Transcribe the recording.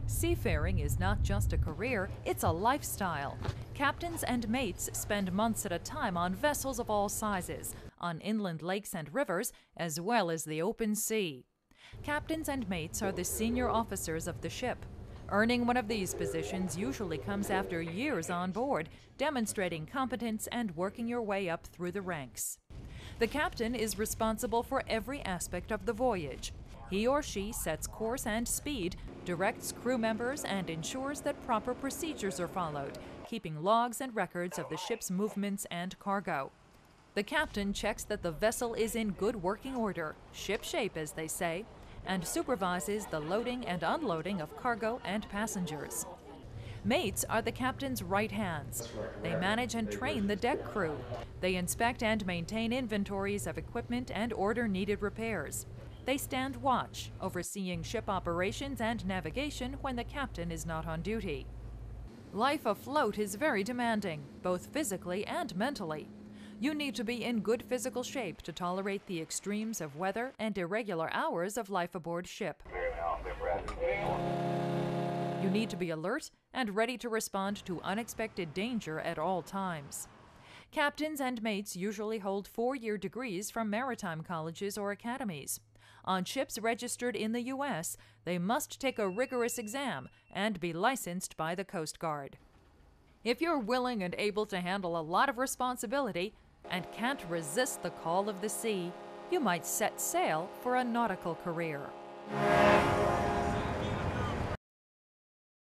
Seafaring is not just a career, it's a lifestyle. Captains and mates spend months at a time on vessels of all sizes, on inland lakes and rivers, as well as the open sea. Captains and mates are the senior officers of the ship. Earning one of these positions usually comes after years on board, demonstrating competence and working your way up through the ranks. The captain is responsible for every aspect of the voyage. He or she sets course and speed, directs crew members, and ensures that proper procedures are followed, keeping logs and records of the ship's movements and cargo. The captain checks that the vessel is in good working order, shipshape as they say, and supervises the loading and unloading of cargo and passengers. Mates are the captain's right hands. They manage and train the deck crew. They inspect and maintain inventories of equipment and order needed repairs. They stand watch, overseeing ship operations and navigation when the captain is not on duty. Life afloat is very demanding, both physically and mentally. You need to be in good physical shape to tolerate the extremes of weather and irregular hours of life aboard ship. You need to be alert and ready to respond to unexpected danger at all times. Captains and mates usually hold 4-year degrees from maritime colleges or academies. On ships registered in the U.S., they must take a rigorous exam and be licensed by the Coast Guard. If you're willing and able to handle a lot of responsibility and can't resist the call of the sea, you might set sail for a nautical career.